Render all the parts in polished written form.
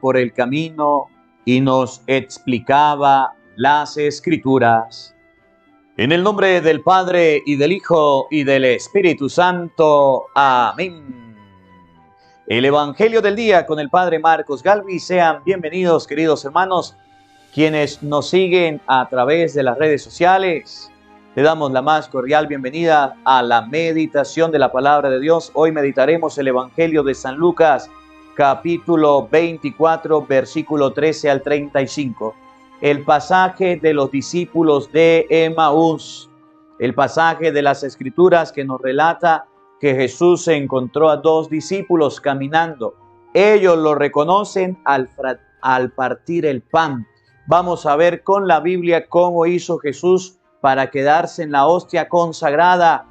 por el camino y nos explicaba las Escrituras. En el nombre del Padre, y del Hijo, y del Espíritu Santo. Amén. El Evangelio del día con el Padre Marcos Galvi. Sean bienvenidos, queridos hermanos, quienes nos siguen a través de las redes sociales. Le damos la más cordial bienvenida a la meditación de la Palabra de Dios. Hoy meditaremos el Evangelio de San Lucas, capítulo 24, versículo 13 al 35. El pasaje de los discípulos de Emaús, el pasaje de las Escrituras que nos relata que Jesús se encontró a dos discípulos caminando. Ellos lo reconocen al partir el pan. Vamos a ver con la Biblia cómo hizo Jesús para quedarse en la hostia consagrada.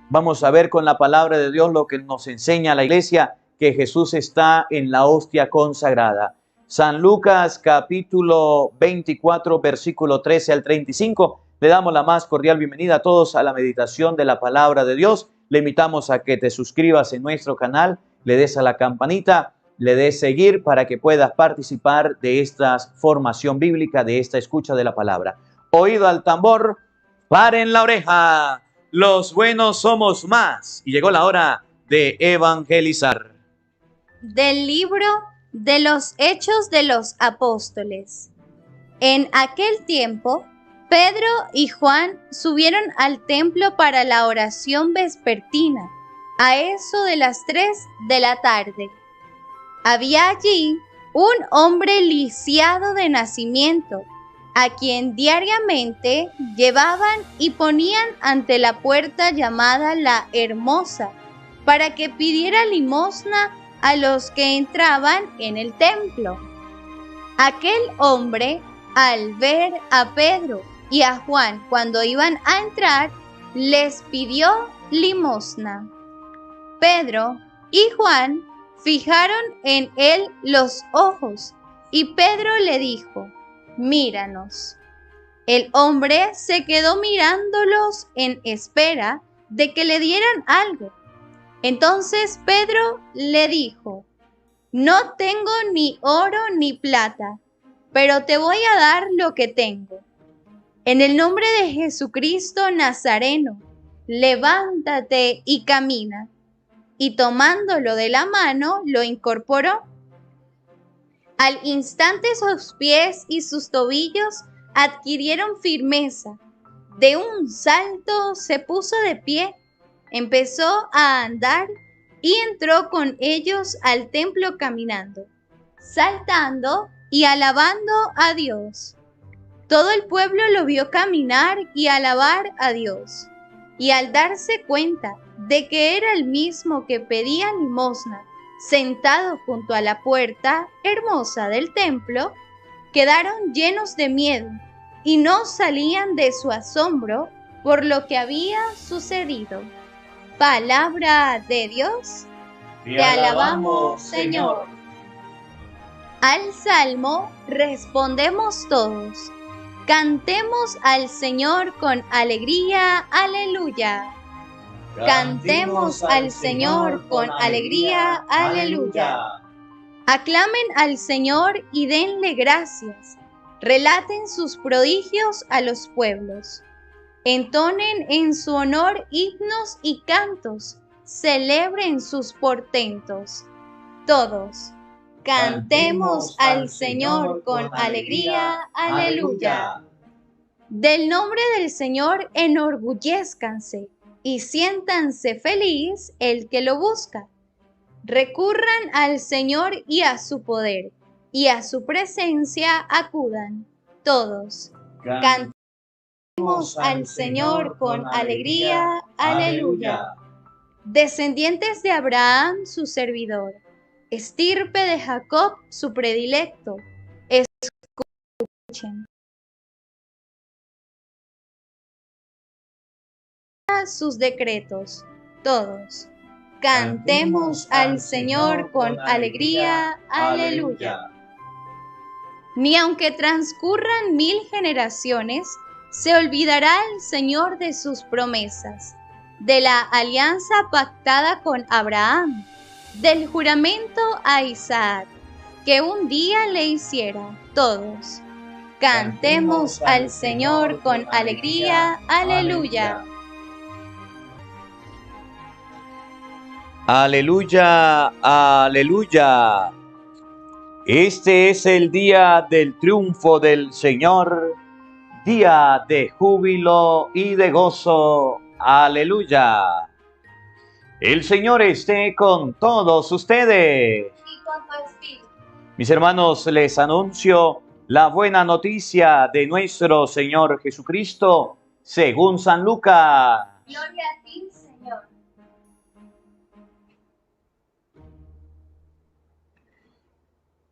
Vamos a ver con la palabra de Dios lo que nos enseña la iglesia, que Jesús está en la hostia consagrada. San Lucas capítulo 24, versículo 13 al 35. Le damos la más cordial bienvenida a todos a la meditación de la palabra de Dios. Le invitamos a que te suscribas en nuestro canal, le des a la campanita, le des seguir para que puedas participar de esta formación bíblica, de esta escucha de la palabra. Oído al tambor, paren la oreja, los buenos somos más. Y llegó la hora de evangelizar. Del libro de los Hechos de los Apóstoles. En aquel tiempo, Pedro y Juan subieron al templo para la oración vespertina, a eso de las 3 de la tarde. Había allí un hombre lisiado de nacimiento, a quien diariamente llevaban y ponían ante la puerta llamada la Hermosa, para que pidiera limosna a los que entraban en el templo. Aquel hombre, al ver a Pedro y a Juan cuando iban a entrar, les pidió limosna. Pedro y Juan fijaron en él los ojos, y Pedro le dijo: míranos. El hombre se quedó mirándolos en espera de que le dieran algo. Entonces Pedro le dijo: no tengo ni oro ni plata, pero te voy a dar lo que tengo. En el nombre de Jesucristo Nazareno, levántate y camina. Y tomándolo de la mano, lo incorporó. Al instante sus pies y sus tobillos adquirieron firmeza. De un salto se puso de pie, empezó a andar y entró con ellos al templo caminando, saltando y alabando a Dios. Todo el pueblo lo vio caminar y alabar a Dios, y al darse cuenta de que era el mismo que pedía limosna, sentado junto a la puerta hermosa del templo, quedaron llenos de miedo y no salían de su asombro por lo que había sucedido. Palabra de Dios. Te alabamos, Señor. Al salmo respondemos todos. Cantemos al Señor con alegría, aleluya. Cantemos al Señor con alegría, aleluya. Aclamen al Señor y denle gracias. Relaten sus prodigios a los pueblos. Entonen en su honor himnos y cantos. Celebren sus portentos. Todos. Cantemos al Señor con alegría, aleluya. Del nombre del Señor enorgullézcanse y siéntanse feliz el que lo busca. Recurran al Señor y a su poder, y a su presencia acudan. Todos. Cantemos al Señor con alegría, aleluya. Descendientes de Abraham, su servidor, estirpe de Jacob, su predilecto, escuchen sus decretos, todos. Cantemos al Señor con alegría, aleluya. Ni aunque transcurran 1000 generaciones, se olvidará el Señor de sus promesas, de la alianza pactada con Abraham, del juramento a Isaac. que un día le hiciera. Todos cantemos al Señor con alegría. Aleluya. Aleluya, aleluya. Este es el día del triunfo del Señor, día de júbilo y de gozo. Aleluya. El Señor esté con todos ustedes. Y con tu espíritu. Mis hermanos, les anuncio la buena noticia de nuestro Señor Jesucristo, según San Lucas. Gloria a ti, Señor.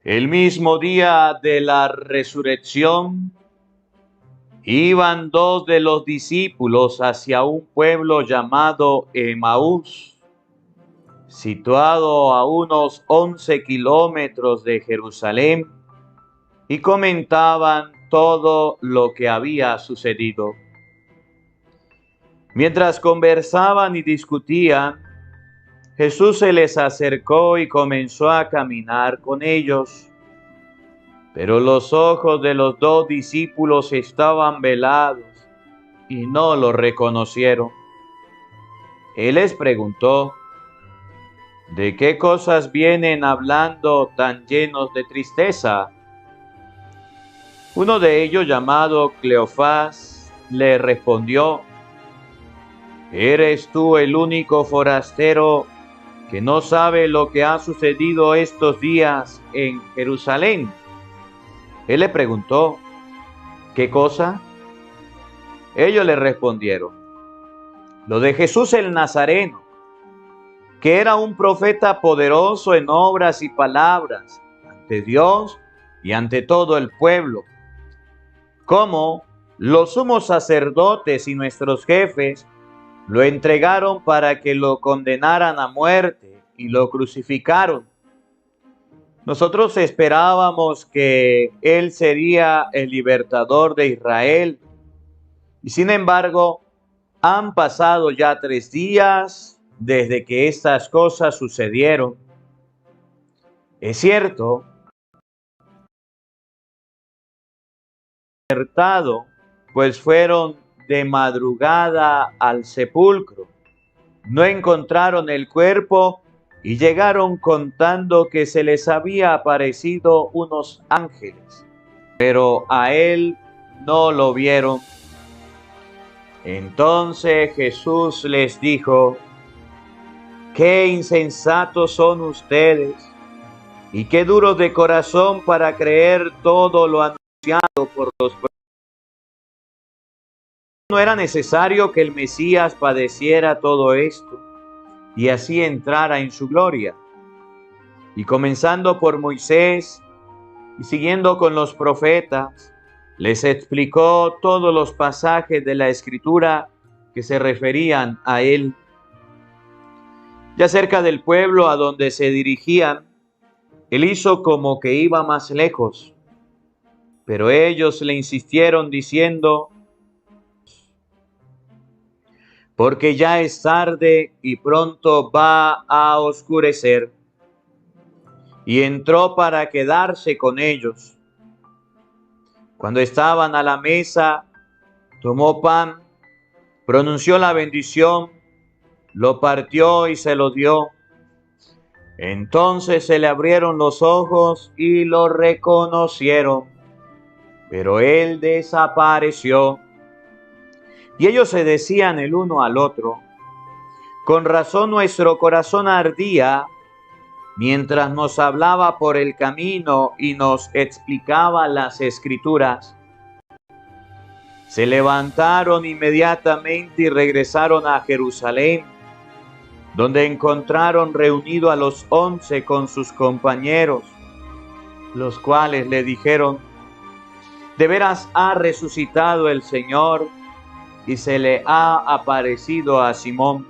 El mismo día de la resurrección, iban dos de los discípulos hacia un pueblo llamado Emaús, situado a unos 11 kilómetros de Jerusalén, y comentaban todo lo que había sucedido. Mientras conversaban y discutían, Jesús se les acercó y comenzó a caminar con ellos. Pero los ojos de los dos discípulos estaban velados y no lo reconocieron. Él les preguntó: ¿de qué cosas vienen hablando tan llenos de tristeza? Uno de ellos, llamado Cleofás, le respondió: ¿eres tú el único forastero que no sabe lo que ha sucedido estos días en Jerusalén? Él le preguntó: ¿qué cosa? Ellos le respondieron: lo de Jesús el Nazareno, que era un profeta poderoso en obras y palabras ante Dios y ante todo el pueblo. Cómo los sumos sacerdotes y nuestros jefes lo entregaron para que lo condenaran a muerte y lo crucificaron. Nosotros esperábamos que Él sería el libertador de Israel. Y sin embargo, han pasado ya 3 días desde que estas cosas sucedieron. Es cierto, pues fueron de madrugada al sepulcro. No encontraron el cuerpo y llegaron contando que se les había aparecido unos ángeles, pero a él no lo vieron. Entonces Jesús les dijo: qué insensatos son ustedes y qué duros de corazón para creer todo lo anunciado por los profetas. ¿No era necesario que el Mesías padeciera todo esto y así entrara en su gloria? Y comenzando por Moisés y siguiendo con los profetas, les explicó todos los pasajes de la Escritura que se referían a él. Ya cerca del pueblo a donde se dirigían, él hizo como que iba más lejos, pero ellos le insistieron diciendo: porque ya es tarde y pronto va a oscurecer. Y entró para quedarse con ellos. Cuando estaban a la mesa, tomó pan, pronunció la bendición, lo partió y se lo dio. Entonces se le abrieron los ojos y lo reconocieron, pero él desapareció. Y ellos se decían el uno al otro: con razón nuestro corazón ardía mientras nos hablaba por el camino y nos explicaba las Escrituras. Se levantaron inmediatamente y regresaron a Jerusalén, donde encontraron reunido a los 11 con sus compañeros, los cuales le dijeron: de veras ha resucitado el Señor y se le ha aparecido a Simón.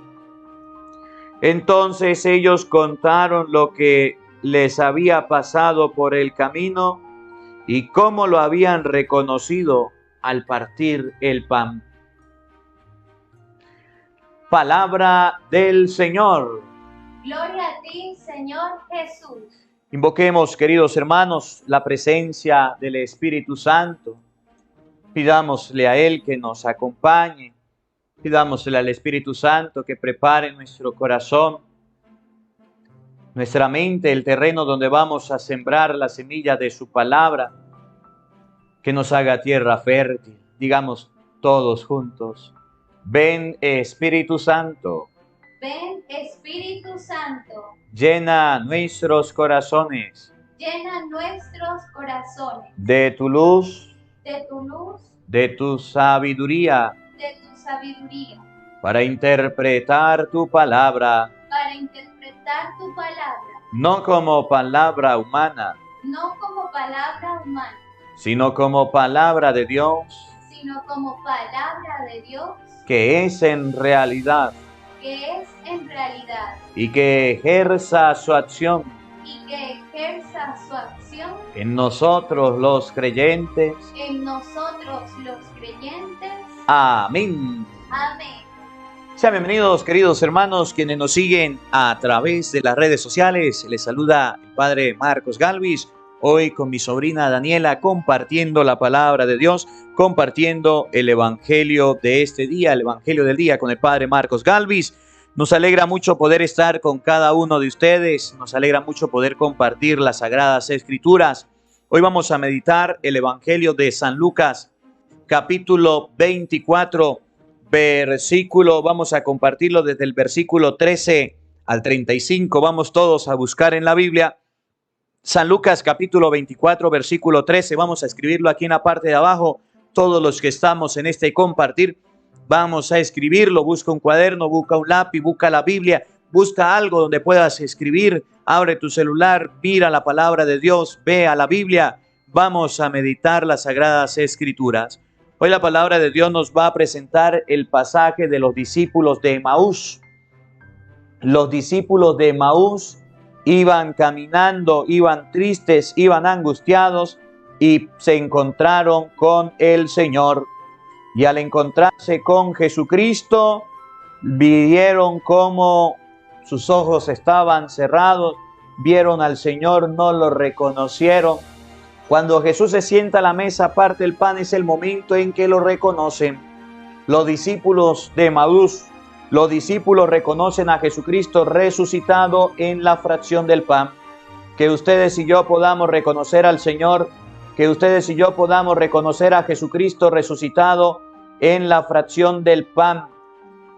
Entonces ellos contaron lo que les había pasado por el camino y cómo lo habían reconocido al partir el pan. Palabra del Señor. Gloria a ti, Señor Jesús. Invoquemos, queridos hermanos, la presencia del Espíritu Santo. Pidámosle a Él que nos acompañe. Pidámosle al Espíritu Santo que prepare nuestro corazón, nuestra mente, el terreno donde vamos a sembrar la semilla de su palabra, que nos haga tierra fértil. Digamos todos juntos: ven Espíritu Santo. Ven Espíritu Santo. Llena nuestros corazones. Llena nuestros corazones. De tu luz. De tu luz. De tu sabiduría. De tu sabiduría. Para interpretar tu palabra. Para interpretar tu palabra. No como palabra humana. No como palabra humana. Sino como palabra de Dios. Sino como palabra de Dios. Que es en realidad. Que es en realidad. Y que ejerza su acción. Y que ejerza su acción. En nosotros los creyentes. En nosotros los creyentes. Amén. Amén. Sean bienvenidos, queridos hermanos, quienes nos siguen a través de las redes sociales. Les saluda el Padre Marcos Galvis, hoy con mi sobrina Daniela, compartiendo la palabra de Dios, compartiendo el Evangelio de este día, el Evangelio del día con el Padre Marcos Galvis. Nos alegra mucho poder estar con cada uno de ustedes, nos alegra mucho poder compartir las Sagradas Escrituras. Hoy vamos a meditar el Evangelio de San Lucas, capítulo 24, vamos a compartirlo desde el versículo 13 al 35. Vamos todos a buscar en la Biblia. San Lucas capítulo 24, versículo 13. Vamos a escribirlo aquí en la parte de abajo. Todos los que estamos en este compartir, vamos a escribirlo. Busca un cuaderno, busca un lápiz, busca la Biblia, busca algo donde puedas escribir. Abre tu celular, mira la palabra de Dios, ve a la Biblia. Vamos a meditar las Sagradas Escrituras. Hoy la palabra de Dios nos va a presentar el pasaje de los discípulos de Emaús. Los discípulos de Emaús iban caminando, iban tristes, iban angustiados y se encontraron con el Señor. Y al encontrarse con Jesucristo, vieron cómo sus ojos estaban cerrados, vieron al Señor, no lo reconocieron. Cuando Jesús se sienta a la mesa, parte el pan, es el momento en que lo reconocen. Los discípulos de Emaús, los discípulos reconocen a Jesucristo resucitado en la fracción del pan. Que ustedes y yo podamos reconocer al Señor, que ustedes y yo podamos reconocer a Jesucristo resucitado en la fracción del pan.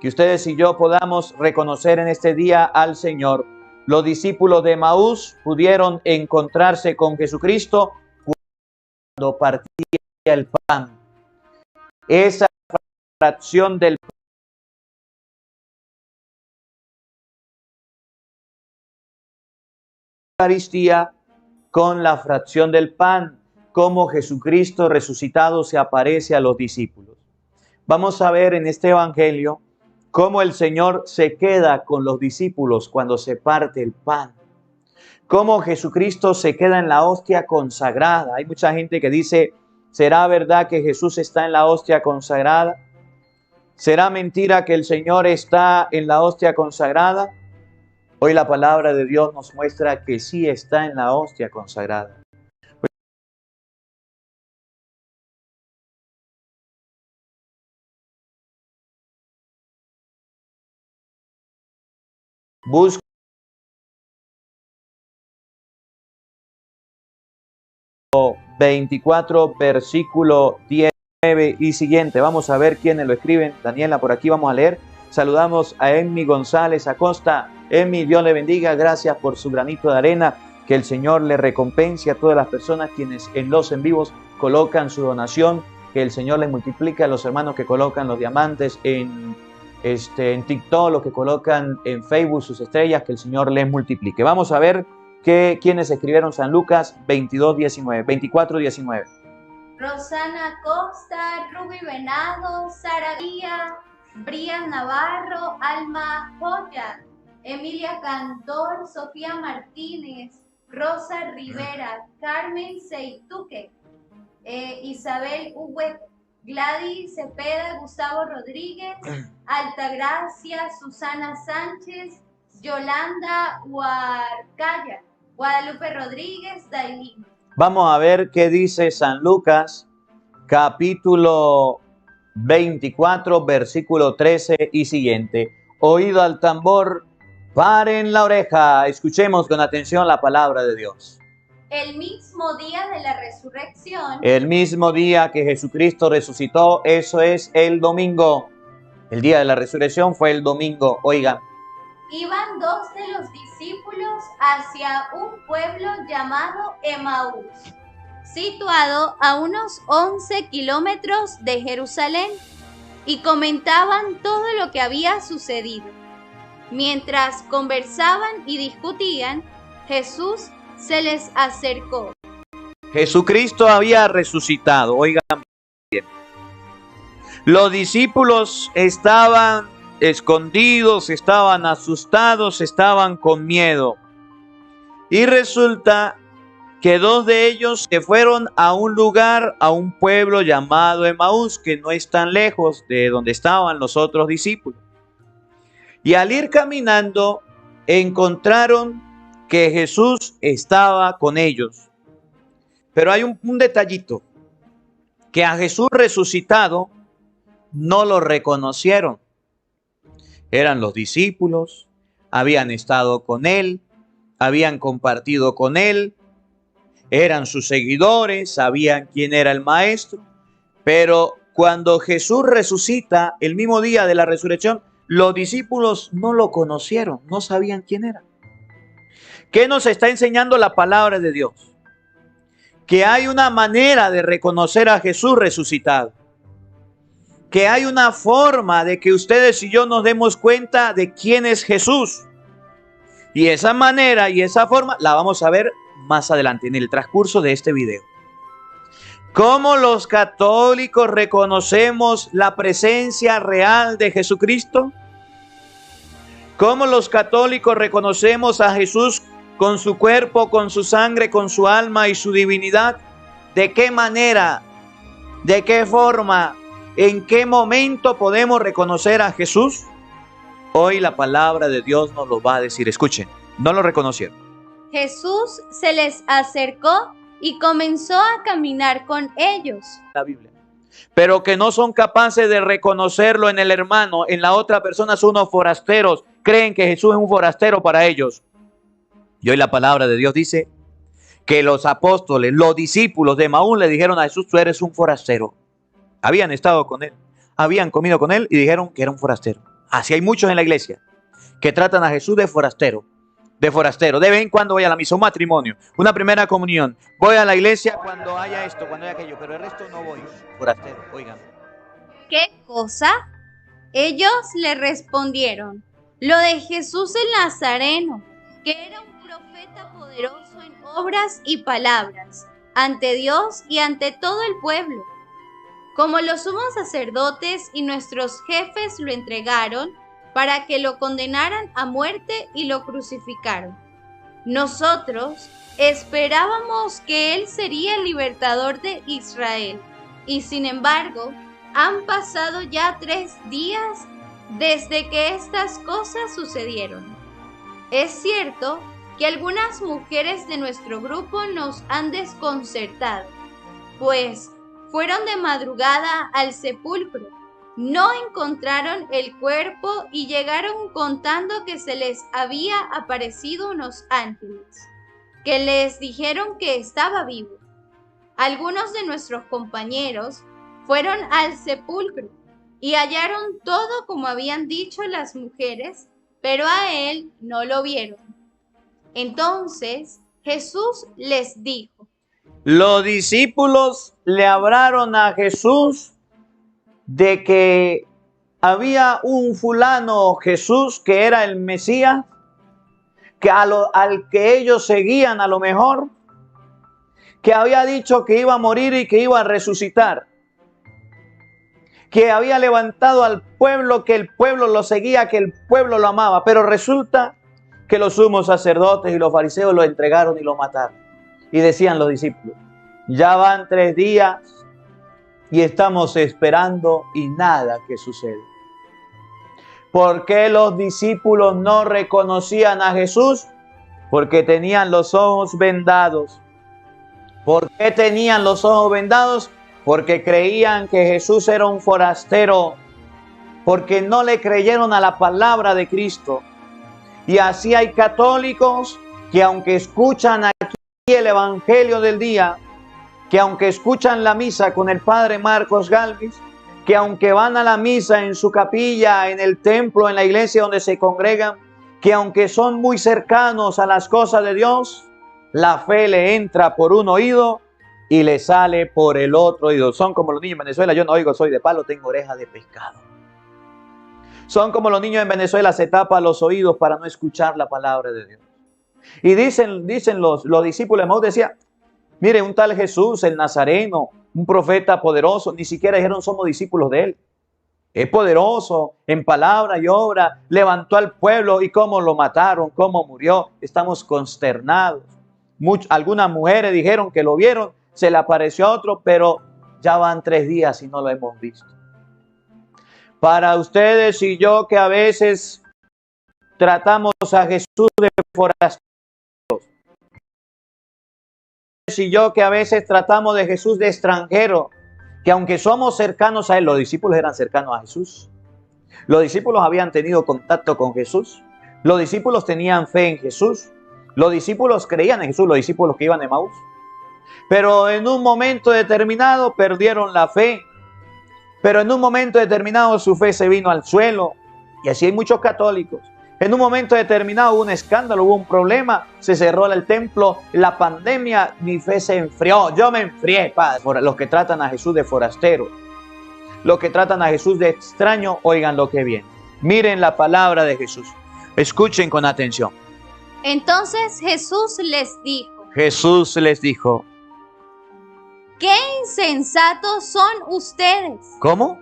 Que ustedes y yo podamos reconocer en este día al Señor. Los discípulos de Emaús pudieron encontrarse con Jesucristo cuando partía el pan. Esa fracción del pan, Eucaristía, con la fracción del pan, como Jesucristo resucitado se aparece a los discípulos. Vamos a ver en este evangelio cómo el Señor se queda con los discípulos cuando se parte el pan. Cómo Jesucristo se queda en la hostia consagrada. Hay mucha gente que dice: ¿será verdad que Jesús está en la hostia consagrada? ¿Será mentira que el Señor está en la hostia consagrada? Hoy la palabra de Dios nos muestra que sí está en la hostia consagrada. Busca 24, versículo 19 y siguiente. Vamos a ver quiénes lo escriben. Daniela, por aquí vamos a leer. Saludamos a Emmy González Acosta. Emmy, Dios le bendiga. Gracias por su granito de arena. Que el Señor le recompense a todas las personas quienes en los en vivos colocan su donación. Que el Señor les multiplique a los hermanos que colocan los diamantes en TikTok, los que colocan en Facebook sus estrellas. Que el Señor les multiplique. Vamos a ver quienes escribieron San Lucas 24:19. Rosana Costa, Ruby Venado, Sara Guía, Brian Navarro, Alma Joya, Emilia Cantor, Sofía Martínez, Rosa Rivera, Carmen Seituque, Isabel Huguet, Gladys Cepeda, Gustavo Rodríguez, Altagracia, Susana Sánchez, Yolanda Huarcaya, Guadalupe Rodríguez, Dailín. Vamos a ver qué dice San Lucas, capítulo 24, versículo 13 y siguiente. Oído al tambor, paren la oreja, escuchemos con atención la palabra de Dios. El mismo día de la resurrección. El mismo día que Jesucristo resucitó, eso es el domingo. El día de la resurrección fue el domingo, oigan. Iban dos de los discípulos hacia un pueblo llamado Emaús, situado a unos 11 kilómetros de Jerusalén, y comentaban todo lo que había sucedido. Mientras conversaban y discutían, Jesús se les acercó. Jesucristo había resucitado, oigan bien. Los discípulos estaban escondidos, estaban asustados, estaban con miedo. Y resulta que dos de ellos se fueron a un lugar, a un pueblo llamado Emaús, que no es tan lejos de donde estaban los otros discípulos. Y al ir caminando, encontraron que Jesús estaba con ellos. Pero hay un detallito, que a Jesús resucitado no lo reconocieron. Eran los discípulos, habían estado con él, habían compartido con él, eran sus seguidores, sabían quién era el maestro, pero cuando Jesús resucita, el mismo día de la resurrección, los discípulos no lo conocieron, no sabían quién era. ¿Qué nos está enseñando la palabra de Dios? Que hay una manera de reconocer a Jesús resucitado. Que hay una forma de que ustedes y yo nos demos cuenta de quién es Jesús. Y esa manera y esa forma la vamos a ver más adelante en el transcurso de este video. ¿Cómo los católicos reconocemos la presencia real de Jesucristo? ¿Cómo los católicos reconocemos a Jesús con su cuerpo, con su sangre, con su alma y su divinidad? ¿De qué manera? ¿De qué forma? ¿En qué momento podemos reconocer a Jesús? Hoy la palabra de Dios nos lo va a decir. Escuchen, no lo reconocieron. Jesús se les acercó y comenzó a caminar con ellos. La Biblia. Pero que no son capaces de reconocerlo en el hermano, en la otra persona, son unos forasteros. Creen que Jesús es un forastero para ellos. Y hoy la palabra de Dios dice que los apóstoles, los discípulos de Emaús le dijeron a Jesús: tú eres un forastero. Habían estado con él, habían comido con él y dijeron que era un forastero. Así hay muchos en la iglesia que tratan a Jesús de forastero. De forastero. De vez en cuando voy a la misa, un matrimonio, una primera comunión. Voy a la iglesia cuando haya esto, cuando haya aquello, pero el resto no voy. Forastero, oigan. ¿Qué cosa? Ellos le respondieron: lo de Jesús el Nazareno, que era un profeta poderoso en obras y palabras, ante Dios y ante todo el pueblo. Como los sumos sacerdotes y nuestros jefes lo entregaron para que lo condenaran a muerte y lo crucificaron. Nosotros esperábamos que él sería el libertador de Israel, y sin embargo, han pasado ya 3 días desde que estas cosas sucedieron. Es cierto que algunas mujeres de nuestro grupo nos han desconcertado, pues fueron de madrugada al sepulcro, no encontraron el cuerpo y llegaron contando que se les había aparecido unos ángeles, que les dijeron que estaba vivo. Algunos de nuestros compañeros fueron al sepulcro y hallaron todo como habían dicho las mujeres, pero a él no lo vieron. Entonces Jesús les dijo: los discípulos le hablaron a Jesús de que había un fulano Jesús que era el Mesías, que al que ellos seguían a lo mejor, que había dicho que iba a morir y que iba a resucitar, que había levantado al pueblo, que el pueblo lo seguía, que el pueblo lo amaba. Pero resulta que los sumos sacerdotes y los fariseos lo entregaron y lo mataron. Y decían los discípulos: ya van 3 días y estamos esperando y nada que sucede. ¿Por qué los discípulos no reconocían a Jesús? Porque tenían los ojos vendados. ¿Por qué tenían los ojos vendados? Porque creían que Jesús era un forastero. Porque no le creyeron a la palabra de Cristo. Y así hay católicos que aunque escuchan aquí el evangelio del día, que aunque escuchan la misa con el padre Marcos Gálvez, que aunque van a la misa en su capilla, en el templo, en la iglesia donde se congregan, que aunque son muy cercanos a las cosas de Dios, la fe le entra por un oído y le sale por el otro oído. Son como los niños en Venezuela, yo no oigo, soy de palo, tengo oreja de pescado. Son como los niños en Venezuela, se tapan los oídos para no escuchar la palabra de Dios. Y dicen los discípulos de Maús, decía, mire, un tal Jesús, el Nazareno, un profeta poderoso, ni siquiera dijeron somos discípulos de él. Es poderoso en palabra y obra, levantó al pueblo y cómo lo mataron, cómo murió. Estamos consternados. Algunas mujeres dijeron que lo vieron, se le apareció a otro, pero ya van 3 días y no lo hemos visto. Para ustedes y yo que a veces tratamos a Jesús de forasteros, y yo que a veces tratamos de Jesús de extranjero, que aunque somos cercanos a él, los discípulos eran cercanos a Jesús. Los discípulos habían tenido contacto con Jesús. Los discípulos tenían fe en Jesús. Los discípulos creían en Jesús, los discípulos que iban de Maús. Pero en un momento determinado perdieron la fe. Pero en un momento determinado su fe se vino al suelo. Y así hay muchos católicos. En un momento determinado hubo un escándalo, hubo un problema, se cerró el templo, la pandemia, mi fe se enfrió. Yo me enfrié, padre. Por los que tratan a Jesús de forastero, los que tratan a Jesús de extraño, oigan lo que viene. Miren la palabra de Jesús. Escuchen con atención. Entonces Jesús les dijo. Jesús les dijo. ¡Qué insensatos son ustedes! ¿Cómo?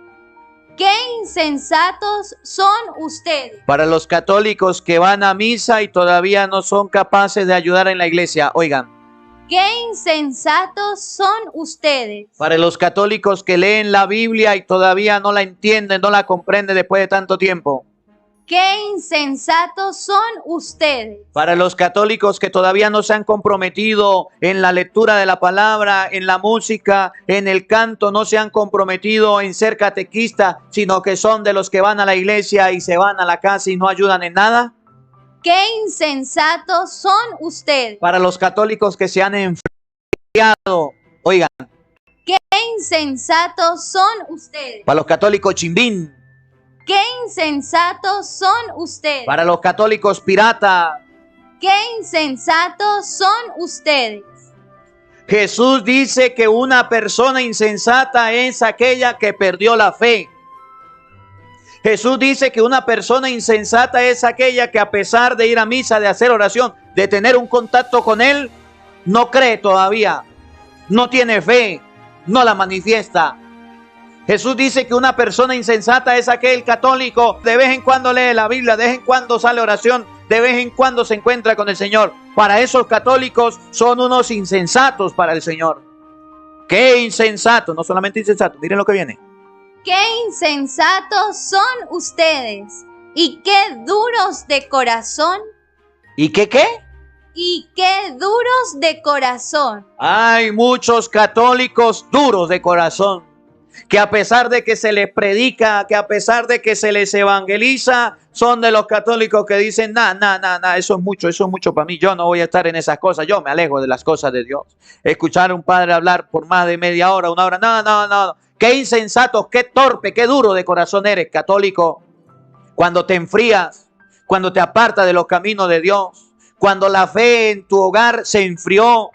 ¡Qué insensatos son ustedes! Para los católicos que van a misa y todavía no son capaces de ayudar en la iglesia, oigan. ¡Qué insensatos son ustedes! Para los católicos que leen la Biblia y todavía no la entienden, no la comprenden después de tanto tiempo. ¡Qué insensatos son ustedes! Para los católicos que todavía no se han comprometido en la lectura de la palabra, en la música, en el canto, no se han comprometido en ser catequistas, sino que son de los que van a la iglesia y se van a la casa y no ayudan en nada. ¡Qué insensatos son ustedes! Para los católicos que se han enfriado, oigan. ¡Qué insensatos son ustedes! Para los católicos chimbín. ¡Qué insensatos son ustedes! Para los católicos pirata. ¡Qué insensatos son ustedes! Jesús dice que una persona insensata es aquella que perdió la fe. Jesús dice que una persona insensata es aquella que a pesar de ir a misa, de hacer oración, de tener un contacto con Él, no cree todavía, no tiene fe, no la manifiesta. Jesús dice que una persona insensata es aquel católico, de vez en cuando lee la Biblia, de vez en cuando sale a oración, de vez en cuando se encuentra con el Señor. Para esos católicos son unos insensatos para el Señor. ¡Qué insensato! No solamente insensato, miren lo que viene. ¡Qué insensatos son ustedes! ¡Y qué duros de corazón! ¿Y qué qué? ¡Y qué duros de corazón! Hay muchos católicos duros de corazón, que a pesar de que se les predica, que a pesar de que se les evangeliza, son de los católicos que dicen, eso es mucho para mí, yo no voy a estar en esas cosas, yo me alejo de las cosas de Dios. Escuchar a un padre hablar por más de media hora, 1 hora, no. Qué insensato, qué torpe, qué duro de corazón eres, católico. Cuando te enfrías, cuando te apartas de los caminos de Dios, cuando la fe en tu hogar se enfrió.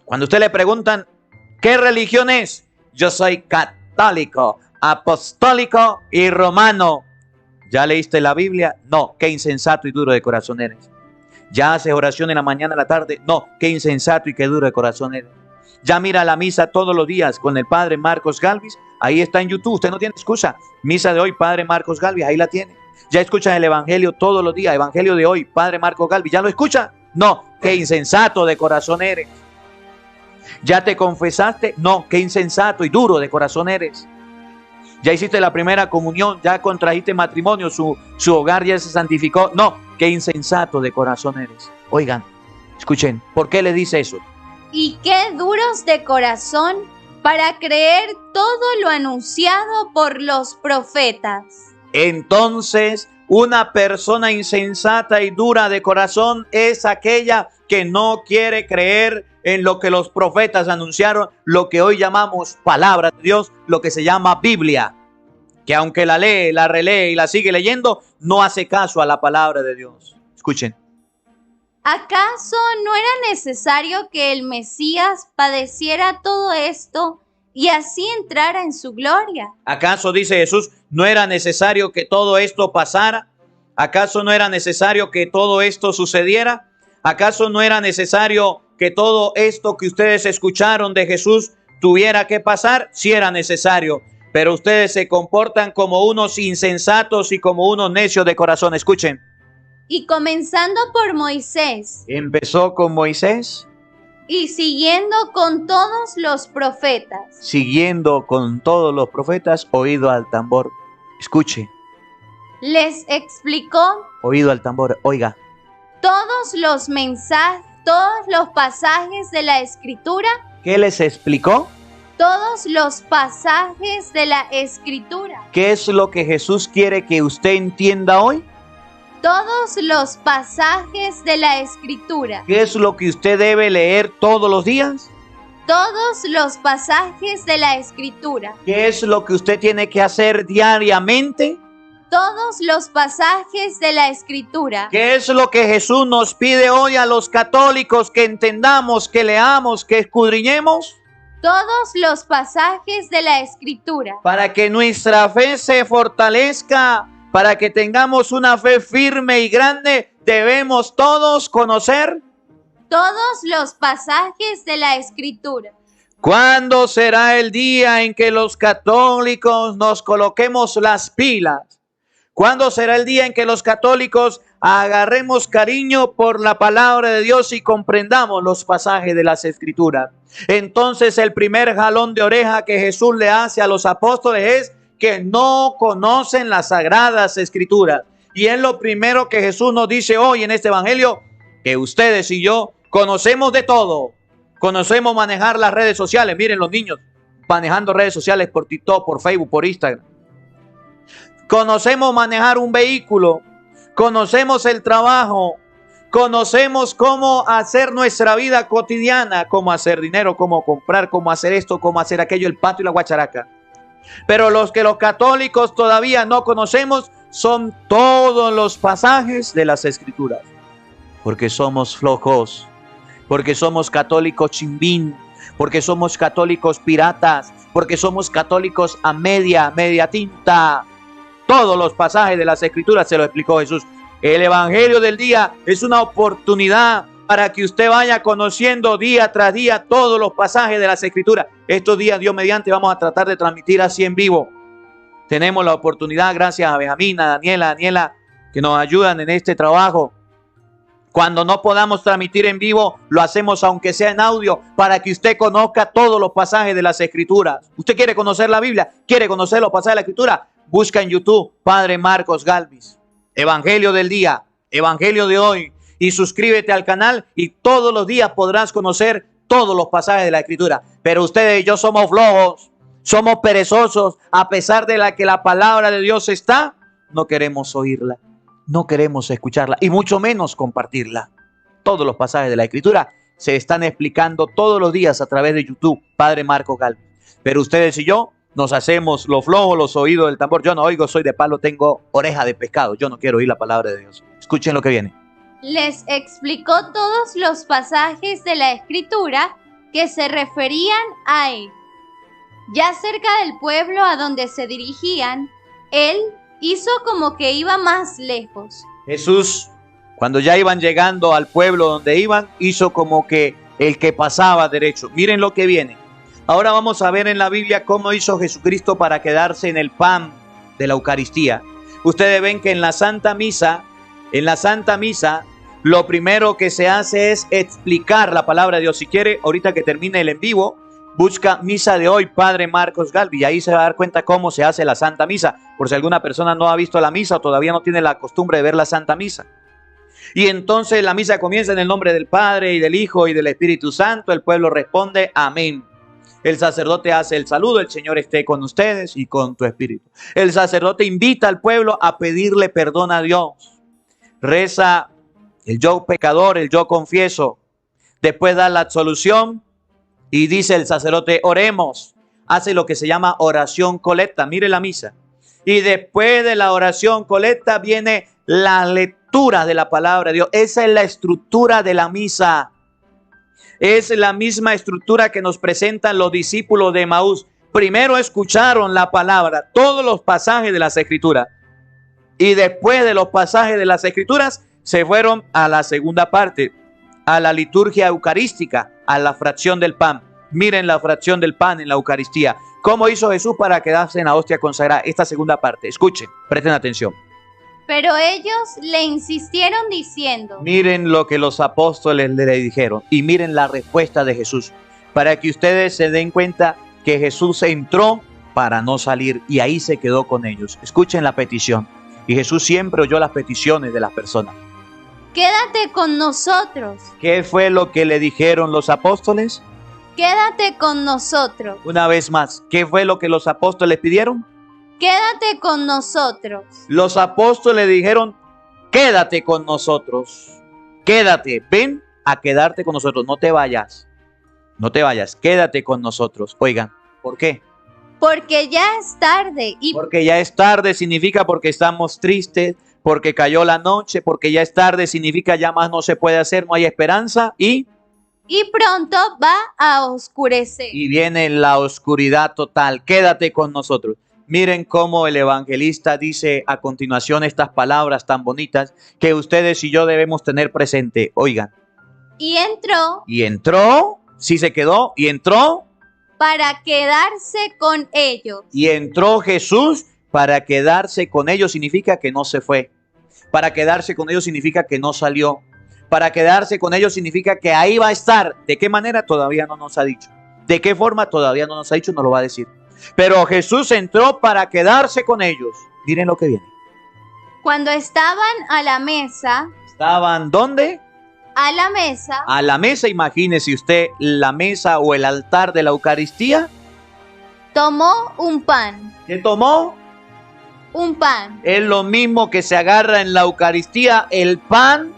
Cuando usted le preguntan, ¿qué religión es? Yo soy católico, apostólico y romano. ¿Ya leíste la Biblia? No, qué insensato y duro de corazón eres. ¿Ya haces oración en la mañana, en la tarde? No, qué insensato y qué duro de corazón eres. ¿Ya mira la misa todos los días con el padre Marcos Gálvez? Ahí está en YouTube, usted no tiene excusa. Misa de hoy, padre Marcos Gálvez, ahí la tiene. ¿Ya escuchas el evangelio todos los días? Evangelio de hoy, padre Marcos Gálvez, ¿ya lo escucha? No, qué insensato de corazón eres. ¿Ya te confesaste? No, qué insensato y duro de corazón eres. ¿Ya hiciste la primera comunión? ¿Ya contrajiste matrimonio? ¿Su hogar ya se santificó? No, qué insensato de corazón eres. Oigan, escuchen, ¿por qué le dice eso? Y qué duros de corazón para creer todo lo anunciado por los profetas. Entonces, una persona insensata y dura de corazón es aquella que no quiere creer en lo que los profetas anunciaron, lo que hoy llamamos palabra de Dios, lo que se llama Biblia, que aunque la lee, la relee y la sigue leyendo, no hace caso a la palabra de Dios. Escuchen. ¿Acaso no era necesario que el Mesías padeciera todo esto y así entrara en su gloria? ¿Acaso, dice Jesús, no era necesario que todo esto pasara? ¿Acaso no era necesario que todo esto sucediera? ¿Acaso no era necesario que todo esto que ustedes escucharon de Jesús tuviera que pasar? Sí era necesario, pero ustedes se comportan como unos insensatos y como unos necios de corazón. Escuchen. Y comenzando por Moisés. Empezó con Moisés. Y siguiendo con todos los profetas. Siguiendo con todos los profetas, oído al tambor. Escuche. Les explicó. Oído al tambor, oiga. Todos los mensajes, todos los pasajes de la Escritura. ¿Qué les explicó? Todos los pasajes de la Escritura. ¿Qué es lo que Jesús quiere que usted entienda hoy? Todos los pasajes de la Escritura. ¿Qué es lo que usted debe leer todos los días? Todos los pasajes de la Escritura. ¿Qué es lo que usted tiene que hacer diariamente? Todos los pasajes de la Escritura. ¿Qué es lo que Jesús nos pide hoy a los católicos que entendamos, que leamos, que escudriñemos? Todos los pasajes de la Escritura. Para que nuestra fe se fortalezca, para que tengamos una fe firme y grande, debemos todos conocer todos los pasajes de la Escritura. ¿Cuándo será el día en que los católicos nos coloquemos las pilas? ¿Cuándo será el día en que los católicos agarremos cariño por la palabra de Dios y comprendamos los pasajes de las Escrituras? Entonces el primer jalón de oreja que Jesús le hace a los apóstoles es que no conocen las sagradas Escrituras. Y es lo primero que Jesús nos dice hoy en este evangelio, que ustedes y yo conocemos de todo. Conocemos manejar las redes sociales. Miren los niños manejando redes sociales por TikTok, por Facebook, por Instagram. Conocemos manejar un vehículo. Conocemos el trabajo. Conocemos cómo hacer nuestra vida cotidiana. Cómo hacer dinero, cómo comprar, cómo hacer esto, cómo hacer aquello, el patio y la guacharaca. Pero los que los católicos todavía no conocemos son todos los pasajes de las Escrituras. Porque somos flojos. Porque somos católicos chimbín. Porque somos católicos piratas. Porque somos católicos a media tinta. Todos los pasajes de las Escrituras se lo explicó Jesús. El evangelio del día es una oportunidad para que usted vaya conociendo día tras día todos los pasajes de las Escrituras. Estos días, Dios mediante, vamos a tratar de transmitir así en vivo. Tenemos la oportunidad, gracias a Benjamín, a Daniela, que nos ayudan en este trabajo. Cuando no podamos transmitir en vivo, lo hacemos aunque sea en audio, para que usted conozca todos los pasajes de las Escrituras. ¿Usted quiere conocer la Biblia? ¿Quiere conocer los pasajes de la Escritura? Busca en YouTube, Padre Marcos Galvis. Evangelio del día, Evangelio de hoy. Y suscríbete al canal y todos los días podrás conocer todos los pasajes de la Escritura. Pero ustedes y yo somos flojos, somos perezosos. A pesar de que la palabra de Dios está, no queremos oírla. No queremos escucharla y mucho menos compartirla. Todos los pasajes de la Escritura se están explicando todos los días a través de YouTube, Padre Marcos Galvis. Pero ustedes y yo nos hacemos los flojos, los oídos del tambor. Yo no oigo, soy de palo, tengo oreja de pescado. Yo no quiero oír la palabra de Dios. Escuchen lo que viene. Les explicó todos los pasajes de la Escritura que se referían a él. Ya cerca del pueblo a donde se dirigían, él hizo como que iba más lejos. Jesús, cuando ya iban llegando al pueblo donde iban, hizo como que el que pasaba derecho. Miren lo que viene. Ahora vamos a ver en la Biblia cómo hizo Jesucristo para quedarse en el pan de la Eucaristía. Ustedes ven que en la Santa Misa, lo primero que se hace es explicar la palabra de Dios. Si quiere, ahorita que termine el en vivo, busca Misa de hoy, Padre Marcos Galvis, y ahí se va a dar cuenta cómo se hace la Santa Misa, por si alguna persona no ha visto la misa o todavía no tiene la costumbre de ver la Santa Misa. Y entonces la misa comienza en el nombre del Padre y del Hijo y del Espíritu Santo. El pueblo responde amén. El sacerdote hace el saludo, el Señor esté con ustedes y con tu espíritu. El sacerdote invita al pueblo a pedirle perdón a Dios. Reza el yo pecador, el yo confieso. Después da la absolución y dice el sacerdote, oremos. Hace lo que se llama oración colecta. Mire la misa. Y después de la oración colecta viene la lectura de la palabra de Dios. Esa es la estructura de la misa. Es la misma estructura que nos presentan los discípulos de Emaús. Primero escucharon la palabra, todos los pasajes de las Escrituras. Y después de los pasajes de las Escrituras, se fueron a la segunda parte, a la liturgia eucarística, a la fracción del pan. Miren la fracción del pan en la Eucaristía. ¿Cómo hizo Jesús para quedarse en la hostia consagrada? Esta segunda parte. Escuchen, presten atención. Pero ellos le insistieron diciendo. Miren lo que los apóstoles le dijeron y miren la respuesta de Jesús. Para que ustedes se den cuenta que Jesús entró para no salir y ahí se quedó con ellos. Escuchen la petición. Y Jesús siempre oyó las peticiones de las personas. Quédate con nosotros. ¿Qué fue lo que le dijeron los apóstoles? Quédate con nosotros. Una vez más, ¿qué fue lo que los apóstoles pidieron? Quédate con nosotros. Los apóstoles dijeron, quédate con nosotros. Quédate, ven a quedarte con nosotros. No te vayas. No te vayas, quédate con nosotros. Oigan, ¿por qué? Porque ya es tarde. Porque ya es tarde significa porque estamos tristes, porque cayó la noche, porque ya es tarde significa ya más no se puede hacer, no hay esperanza y pronto va a oscurecer. Y viene la oscuridad total. Quédate con nosotros. Miren cómo el evangelista dice a continuación estas palabras tan bonitas que ustedes y yo debemos tener presente. Oigan. Y entró. Y entró, sí se quedó, y entró. Para quedarse con ellos. Y entró Jesús para quedarse con ellos significa que no se fue. Para quedarse con ellos significa que no salió. Para quedarse con ellos significa que ahí va a estar. ¿De qué manera? Todavía no nos ha dicho. ¿De qué forma? Todavía no nos ha dicho, no lo va a decir. Pero Jesús entró para quedarse con ellos. Miren lo que viene. Cuando estaban a la mesa. ¿Estaban dónde? A la mesa. A la mesa, imagínese usted la mesa o el altar de la Eucaristía. Tomó un pan. ¿Qué tomó? Un pan. Es lo mismo que se agarra en la Eucaristía, el pan.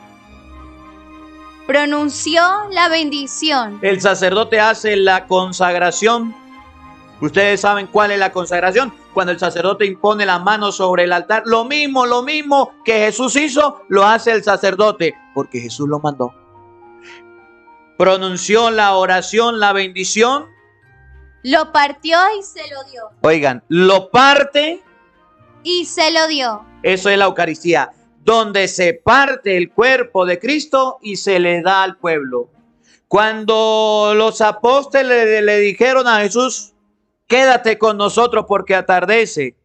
Pronunció la bendición. El sacerdote hace la consagración. Ustedes saben cuál es la consagración. Cuando el sacerdote impone la mano sobre el altar. Lo mismo que Jesús hizo, lo hace el sacerdote. Porque Jesús lo mandó. Pronunció la oración, la bendición. Lo partió y se lo dio. Oigan, lo parte. Y se lo dio. Eso es la Eucaristía. Donde se parte el cuerpo de Cristo y se le da al pueblo. Cuando los apóstoles le dijeron a Jesús, quédate con nosotros porque atardece.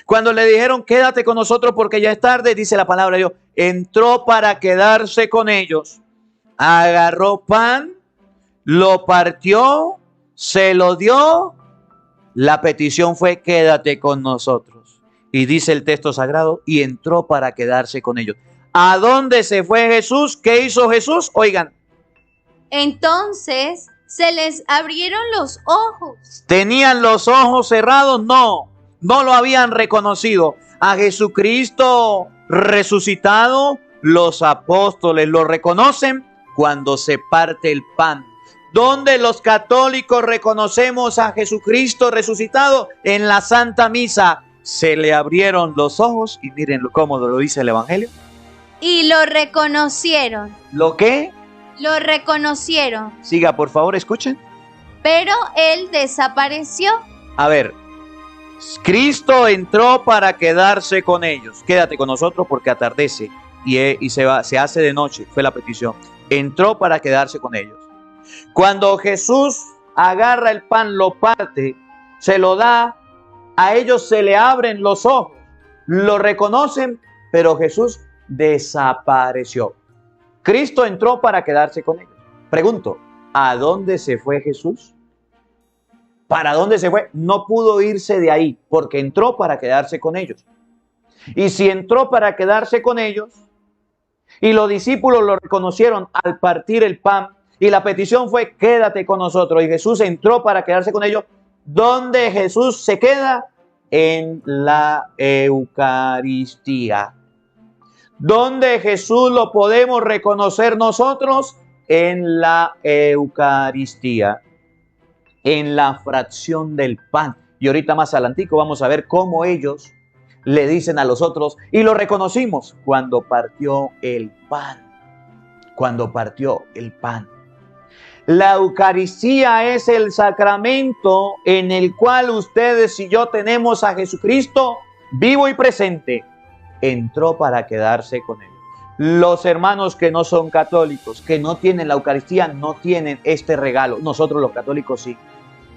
Cuando le dijeron, quédate con nosotros porque ya es tarde, dice la palabra de Dios, entró para quedarse con ellos. Agarró pan, lo partió, se lo dio. La petición fue, quédate con nosotros. Y dice el texto sagrado, y entró para quedarse con ellos. ¿A dónde se fue Jesús? ¿Qué hizo Jesús? Oigan. Entonces se les abrieron los ojos. ¿Tenían los ojos cerrados? No, no lo habían reconocido. A Jesucristo resucitado, los apóstoles lo reconocen cuando se parte el pan. ¿Dónde los católicos reconocemos a Jesucristo resucitado? En la Santa Misa. Se le abrieron los ojos y miren cómo lo dice el Evangelio. Y lo reconocieron. ¿Lo qué? Lo reconocieron. Siga, por favor, escuchen. Pero él desapareció. A ver, Cristo entró para quedarse con ellos. Quédate con nosotros porque atardece y se hace de noche. Fue la petición. Entró para quedarse con ellos. Cuando Jesús agarra el pan, lo parte, se lo da. A ellos se le abren los ojos, lo reconocen, pero Jesús desapareció. Cristo entró para quedarse con ellos. Pregunto, ¿a dónde se fue Jesús? ¿Para dónde se fue? No pudo irse de ahí, porque entró para quedarse con ellos. Y si entró para quedarse con ellos, Y los discípulos lo reconocieron al partir el pan. Y la petición fue, quédate con nosotros. Y Jesús entró para quedarse con ellos. ¿Dónde Jesús se queda? En la Eucaristía. ¿Dónde Jesús lo podemos reconocer nosotros? En la Eucaristía. En la fracción del pan. Y ahorita más adelantico vamos a ver cómo ellos le dicen a los otros, y lo reconocimos cuando partió el pan. Cuando partió el pan. La Eucaristía es el sacramento en el cual ustedes y yo tenemos a Jesucristo vivo y presente. Entró para quedarse con él. Los hermanos que no son católicos, que no tienen la Eucaristía, no tienen este regalo. Nosotros los católicos sí.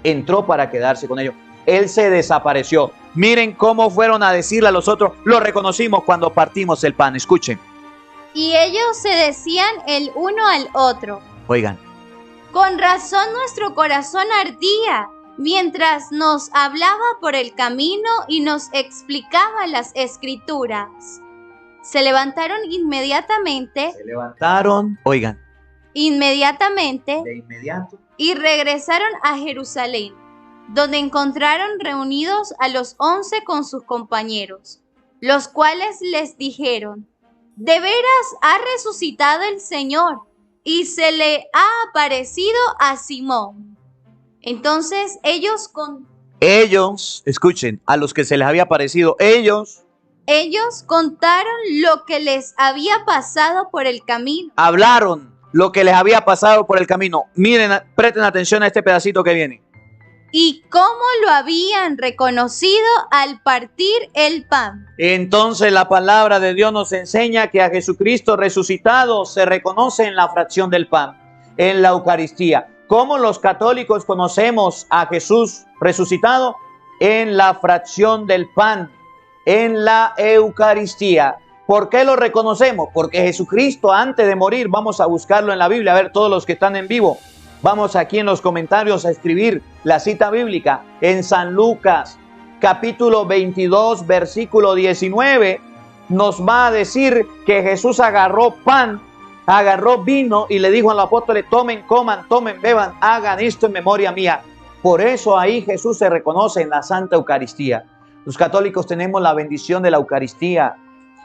Entró para quedarse con ellos. Él se desapareció. Miren cómo fueron a decirle a los otros, lo reconocimos cuando partimos el pan. Escuchen. Y ellos se decían el uno al otro. Oigan. Con razón nuestro corazón ardía mientras nos hablaba por el camino y nos explicaba las Escrituras. Se levantaron inmediatamente. Oigan. Inmediatamente. De inmediato. Y regresaron a Jerusalén, donde encontraron reunidos a los 11 con sus compañeros, los cuales les dijeron, de veras ha resucitado el Señor, y se le ha aparecido a Simón. Entonces ellos, escuchen, a los que se les había aparecido, ellos contaron lo que les había pasado por el camino. Hablaron lo que les había pasado por el camino. Miren, presten atención a este pedacito que viene. Y cómo lo habían reconocido al partir el pan. Entonces la palabra de Dios nos enseña que a Jesucristo resucitado se reconoce en la fracción del pan, en la Eucaristía. ¿Cómo los católicos conocemos a Jesús resucitado? En la fracción del pan, en la Eucaristía. ¿Por qué lo reconocemos? Porque Jesucristo antes de morir, vamos a buscarlo en la Biblia, a ver todos los que están en vivo. Vamos aquí en los comentarios a escribir la cita bíblica en San Lucas, capítulo 22, versículo 19. Nos va a decir que Jesús agarró pan, agarró vino y le dijo a los apóstoles, tomen, coman, tomen, beban, hagan esto en memoria mía. Por eso ahí Jesús se reconoce en la Santa Eucaristía. Los católicos tenemos la bendición de la Eucaristía.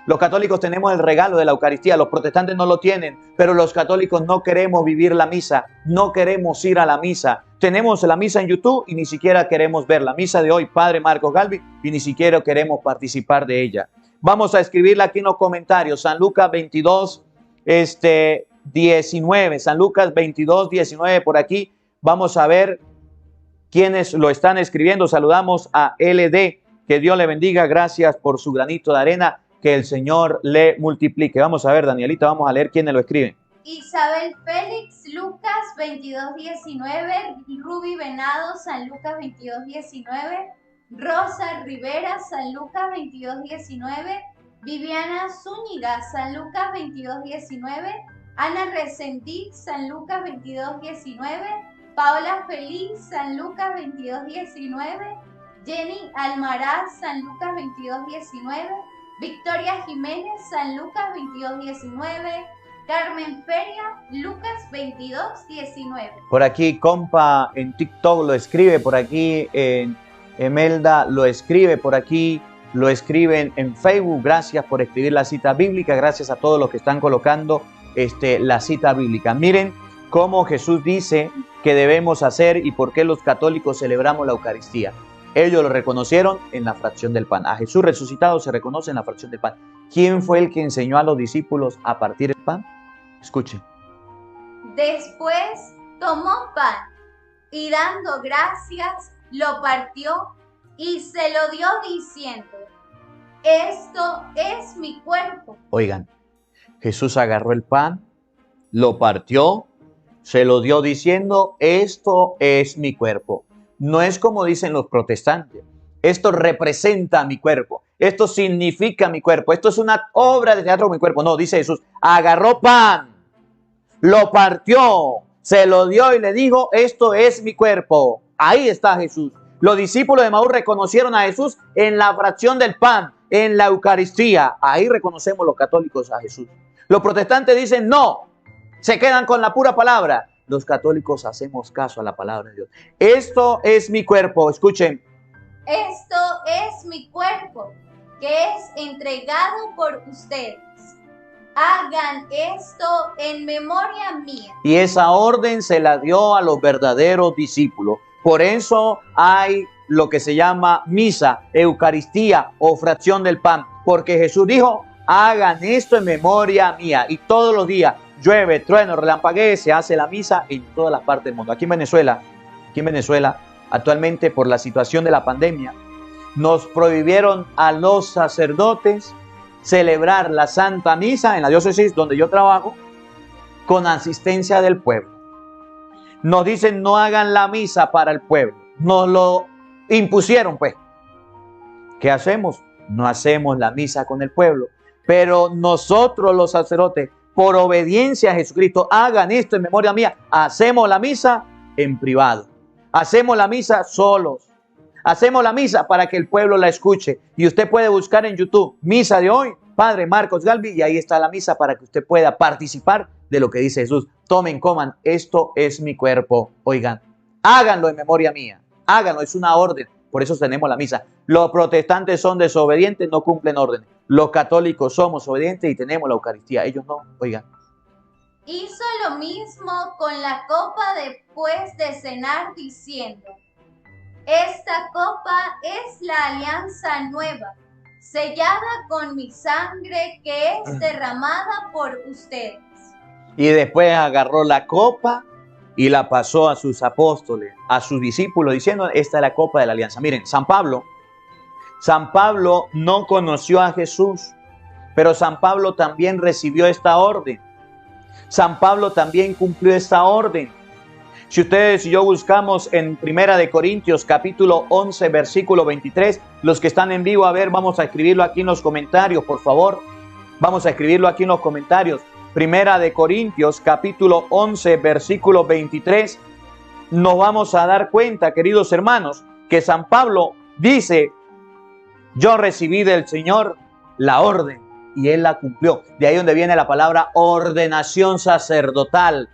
Los católicos tenemos el regalo de la Eucaristía, los protestantes no lo tienen, pero los católicos no queremos vivir la misa, no queremos ir a la misa. Tenemos la misa en YouTube y ni siquiera queremos ver la misa de hoy, Padre Marcos Galvi, y ni siquiera queremos participar de ella. Vamos a escribirla aquí en los comentarios, San Lucas 22, 19, San Lucas 22, 19, por aquí. Vamos a ver quiénes lo están escribiendo. Saludamos a LD, que Dios le bendiga, gracias por su granito de arena. Que el Señor le multiplique. Vamos a ver, Danielita, vamos a leer quiénes lo escriben. Isabel Félix, Lucas 22:19, Ruby Venado, San Lucas 22:19, Rosa Rivera, San Lucas 22:19, Viviana Zúñiga, San Lucas 22:19, Ana Resendiz, San Lucas 22:19, Paola Feliz, San Lucas 22:19, Jenny Almaraz, San Lucas 22:19, Victoria Jiménez, San Lucas 22:19, Carmen Feria, Lucas 22:19. Por aquí, compa, en TikTok lo escribe, por aquí en Emelda lo escribe, por aquí lo escriben en Facebook. Gracias por escribir la cita bíblica, gracias a todos los que están colocando la cita bíblica. Miren cómo Jesús dice que debemos hacer y por qué los católicos celebramos la Eucaristía. Ellos lo reconocieron en la fracción del pan. A Jesús resucitado se reconoce en la fracción del pan. ¿Quién fue el que enseñó a los discípulos a partir el pan? Escuchen. Después tomó pan y dando gracias lo partió y se lo dio diciendo, esto es mi cuerpo. Oigan, Jesús agarró el pan, lo partió, se lo dio diciendo, esto es mi cuerpo. No es como dicen los protestantes. Esto representa mi cuerpo. Esto significa mi cuerpo. Esto es una obra de teatro de mi cuerpo. No, dice Jesús, agarró pan, lo partió, se lo dio y le dijo, esto es mi cuerpo. Ahí está Jesús. Los discípulos de Emaús reconocieron a Jesús en la fracción del pan, en la Eucaristía. Ahí reconocemos los católicos a Jesús. Los protestantes dicen no, se quedan con la pura palabra. Los católicos hacemos caso a la palabra de Dios. Esto es mi cuerpo, escuchen. Esto es mi cuerpo, que es entregado por ustedes. Hagan esto en memoria mía. Y esa orden se la dio a los verdaderos discípulos. Por eso hay lo que se llama misa, Eucaristía o fracción del pan. Porque Jesús dijo, hagan esto en memoria mía. Y todos los días, llueve, trueno, relampaguee, se hace la misa en todas las partes del mundo. Aquí en Venezuela, actualmente por la situación de la pandemia, nos prohibieron a los sacerdotes celebrar la Santa Misa en la diócesis donde yo trabajo con asistencia del pueblo. Nos dicen no hagan la misa para el pueblo. Nos lo impusieron pues. ¿Qué hacemos? No hacemos la misa con el pueblo. Pero nosotros los sacerdotes, por obediencia a Jesucristo, hagan esto en memoria mía. Hacemos la misa en privado. Hacemos la misa solos. Hacemos la misa para que el pueblo la escuche. Y usted puede buscar en YouTube, misa de hoy, Padre Marcos Galvi, y ahí está la misa para que usted pueda participar de lo que dice Jesús. Tomen, coman, esto es mi cuerpo. Oigan, háganlo en memoria mía. Háganlo, es una orden. Por eso tenemos la misa. Los protestantes son desobedientes, no cumplen órdenes. Los católicos somos obedientes y tenemos la Eucaristía. Ellos no, oigan. Hizo lo mismo con la copa después de cenar, diciendo: esta copa es la alianza nueva, sellada con mi sangre que es derramada por ustedes. Y después agarró la copa y la pasó a sus apóstoles, a sus discípulos, diciendo, esta es la copa de la alianza. Miren, San Pablo no conoció a Jesús, pero San Pablo también recibió esta orden. San Pablo también cumplió esta orden. Si ustedes y yo buscamos en 1 de Corintios capítulo 11 versículo 23, los que están en vivo, a ver, vamos a escribirlo aquí en los comentarios, por favor. Vamos a escribirlo aquí en los comentarios. 1 de Corintios capítulo 11 versículo 23. Nos vamos a dar cuenta, queridos hermanos, que San Pablo dice, yo recibí del Señor la orden y Él la cumplió. De ahí donde viene la palabra ordenación sacerdotal.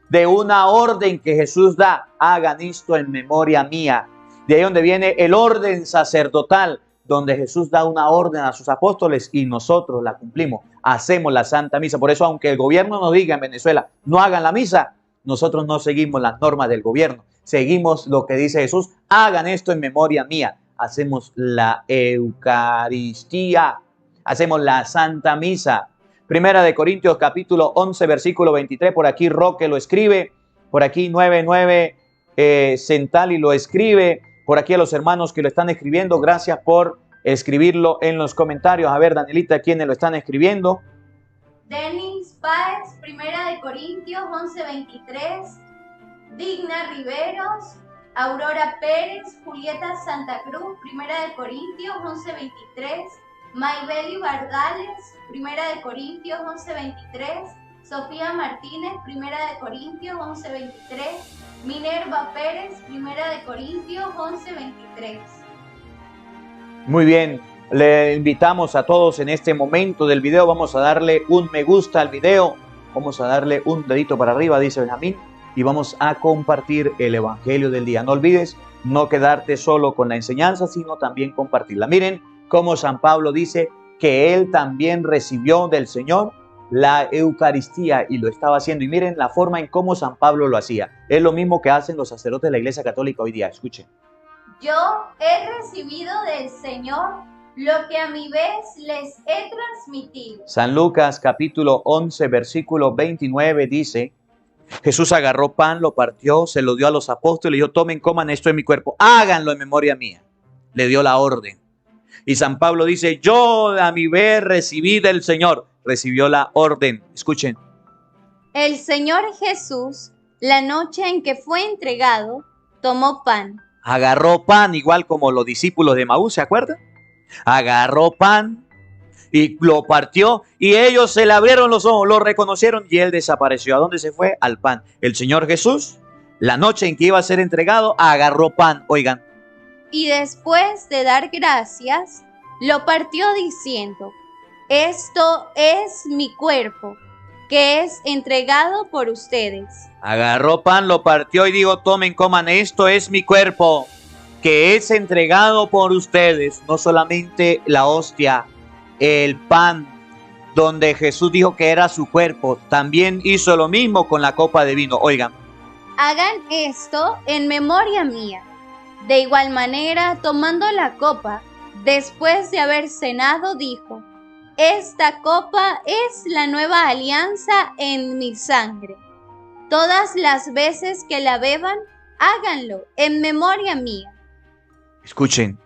De una orden que Jesús da, hagan esto en memoria mía. De ahí donde viene el orden sacerdotal, donde Jesús da una orden a sus apóstoles y nosotros la cumplimos. Hacemos la Santa Misa. Por eso, aunque el gobierno nos diga en Venezuela, no hagan la misa, nosotros no seguimos las normas del gobierno. Seguimos lo que dice Jesús, hagan esto en memoria mía. Hacemos la Eucaristía, hacemos la Santa Misa. 1 de Corintios capítulo 11 versículo 23, por aquí Roque lo escribe, por aquí 99 Centali lo escribe, por aquí a los hermanos que lo están escribiendo, gracias por escribirlo en los comentarios. A ver, Danielita, ¿quiénes lo están escribiendo? Denis Páez, 1 de Corintios 11, 23, Digna Riveros, Aurora Pérez, Julieta Santa Cruz, 1 de Corintios 11, 23, Maybeli Bardales, 1 de Corintios 11, 23, Sofía Martínez, 1 de Corintios 11, 23, Minerva Pérez, 1 de Corintios 11, 23. Muy bien, le invitamos a todos en este momento del video, vamos a darle un me gusta al video, vamos a darle un dedito para arriba, dice Benjamín, y vamos a compartir el Evangelio del día. No olvides no quedarte solo con la enseñanza, sino también compartirla. Miren cómo San Pablo dice que él también recibió del Señor la Eucaristía y lo estaba haciendo. Y miren la forma en cómo San Pablo lo hacía. Es lo mismo que hacen los sacerdotes de la Iglesia Católica hoy día. Escuchen. Yo he recibido del Señor lo que a mi vez les he transmitido. San Lucas capítulo 11 versículo 29 dice, Jesús agarró pan, lo partió, se lo dio a los apóstoles y dijo, tomen, coman, esto en mi cuerpo, háganlo en memoria mía. Le dio la orden. Y San Pablo dice, yo a mi vez recibí del Señor. Recibió la orden. Escuchen. El Señor Jesús, la noche en que fue entregado, tomó pan. Agarró pan, igual como los discípulos de Maús, ¿se acuerdan? Agarró pan y lo partió y ellos se le abrieron los ojos, lo reconocieron y él desapareció. ¿A dónde se fue? Al pan. El Señor Jesús, la noche en que iba a ser entregado, agarró pan. Oigan. Y después de dar gracias, lo partió diciendo, esto es mi cuerpo, que es entregado por ustedes. Agarró pan, lo partió y dijo, tomen, coman, esto es mi cuerpo, que es entregado por ustedes. No solamente la hostia, el pan, donde Jesús dijo que era su cuerpo, también hizo lo mismo con la copa de vino. Oigan. Hagan esto en memoria mía. De igual manera, tomando la copa, después de haber cenado, dijo, esta copa es la nueva alianza en mi sangre. Todas las veces que la beban, háganlo en memoria mía. Escuchen,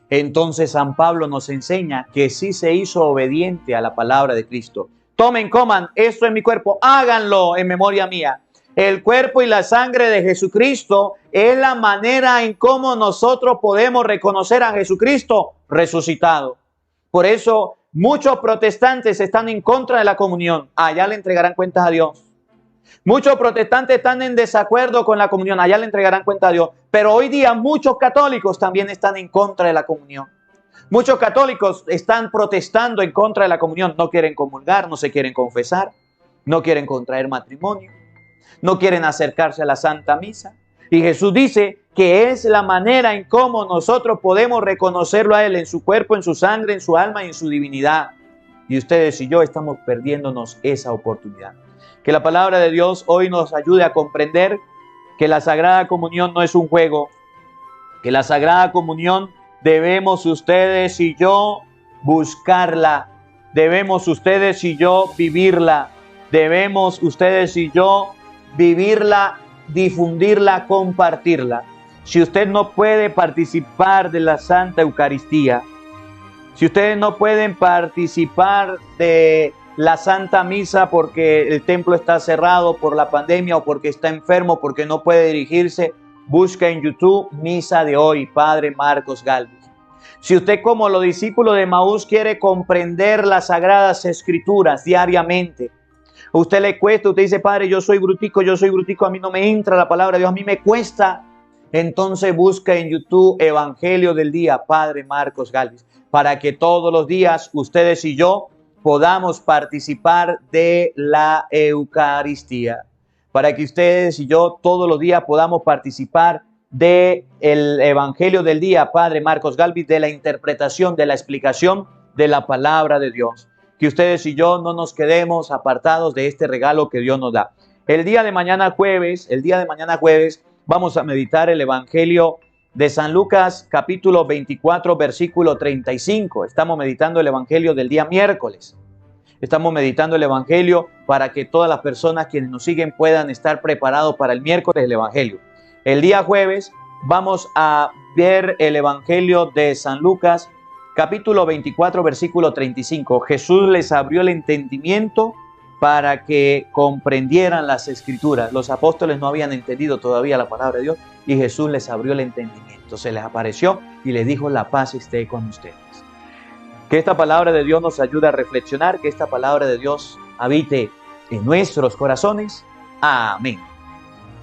entonces San Pablo nos enseña que sí se hizo obediente a la palabra de Cristo. Tomen, coman, esto es mi cuerpo, háganlo en memoria mía. El cuerpo y la sangre de Jesucristo es la manera en cómo nosotros podemos reconocer a Jesucristo resucitado. Por eso muchos protestantes están en contra de la comunión. Allá le entregarán cuentas a Dios. Muchos protestantes están en desacuerdo con la comunión. Allá le entregarán cuenta a Dios. Pero hoy día muchos católicos también están en contra de la comunión. Muchos católicos están protestando en contra de la comunión. No quieren comulgar, no se quieren confesar, no quieren contraer matrimonio, no quieren acercarse a la Santa Misa. Y Jesús dice que es la manera en cómo nosotros podemos reconocerlo a Él en su cuerpo, en su sangre, en su alma y en su divinidad. Y ustedes y yo estamos perdiéndonos esa oportunidad. Que la palabra de Dios hoy nos ayude a comprender que la Sagrada Comunión no es un juego, que la Sagrada Comunión debemos ustedes y yo buscarla, debemos ustedes y yo vivirla, debemos ustedes y yo vivirla, difundirla, compartirla. Si usted no puede participar de la Santa Eucaristía, si ustedes no pueden participar de la Santa Misa porque el templo está cerrado por la pandemia o porque está enfermo, porque no puede dirigirse, busca en YouTube Misa de hoy, Padre Marcos Gálvez. Si usted, como los discípulos de Emaús, quiere comprender las Sagradas Escrituras diariamente, a usted le cuesta, usted dice, Padre, yo soy brutico, a mí no me entra la palabra de Dios, a mí me cuesta. Entonces busca en YouTube Evangelio del Día, Padre Marcos Gálvez, para que todos los días ustedes y yo podamos participar de la Eucaristía, para que ustedes y yo todos los días podamos participar del Evangelio del Día, Padre Marcos Gálvez, de la interpretación, de la explicación de la palabra de Dios. Que ustedes y yo no nos quedemos apartados de este regalo que Dios nos da. El día de mañana jueves, vamos a meditar el Evangelio de San Lucas, capítulo 24, versículo 35. Estamos meditando el Evangelio del día miércoles. Estamos meditando el Evangelio para que todas las personas quienes nos siguen puedan estar preparados para el miércoles del Evangelio. El día jueves vamos a ver el Evangelio de San Lucas, capítulo 24, versículo 35. Jesús les abrió el entendimiento para que comprendieran las Escrituras. Los apóstoles no habían entendido todavía la palabra de Dios y Jesús les abrió el entendimiento. Se les apareció y les dijo, la paz esté con ustedes. Que esta palabra de Dios nos ayude a reflexionar, que esta palabra de Dios habite en nuestros corazones. Amén.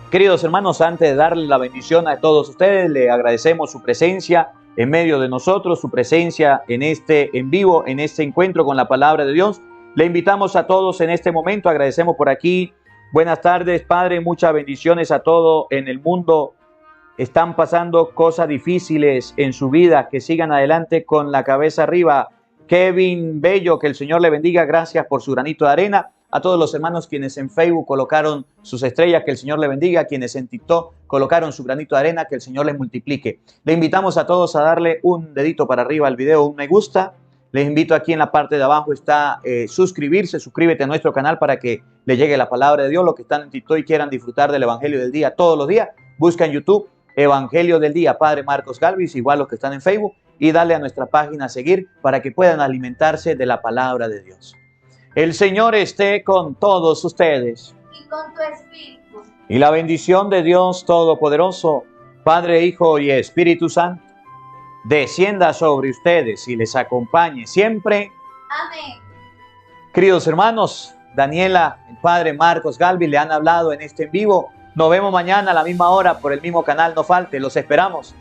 Queridos hermanos, antes de darle la bendición a todos ustedes, le agradecemos su presencia en medio de nosotros, su presencia en este en vivo, en este encuentro con la palabra de Dios. Le invitamos a todos en este momento, agradecemos por aquí. Buenas tardes, Padre, muchas bendiciones a todo en el mundo. Están pasando cosas difíciles en su vida, que sigan adelante con la cabeza arriba. Kevin Bello, que el Señor le bendiga, gracias por su granito de arena. A todos los hermanos quienes en Facebook colocaron sus estrellas, que el Señor le bendiga. Quienes en TikTok colocaron su granito de arena, que el Señor les multiplique. Le invitamos a todos a darle un dedito para arriba al video, un me gusta. Les invito aquí en la parte de abajo está suscribirse, suscríbete a nuestro canal para que le llegue la palabra de Dios. Los que están en TikTok y quieran disfrutar del Evangelio del Día todos los días, busca en YouTube Evangelio del Día, Padre Marcos Gálvez, igual los que están en Facebook, y dale a nuestra página a seguir para que puedan alimentarse de la palabra de Dios. El Señor esté con todos ustedes. Y con tu espíritu. Y la bendición de Dios Todopoderoso, Padre, Hijo y Espíritu Santo, descienda sobre ustedes y les acompañe siempre. Amén. Queridos hermanos, Daniela, el Padre Marcos Gálvez le han hablado en este en vivo. Nos vemos mañana a la misma hora por el mismo canal, no falte, los esperamos.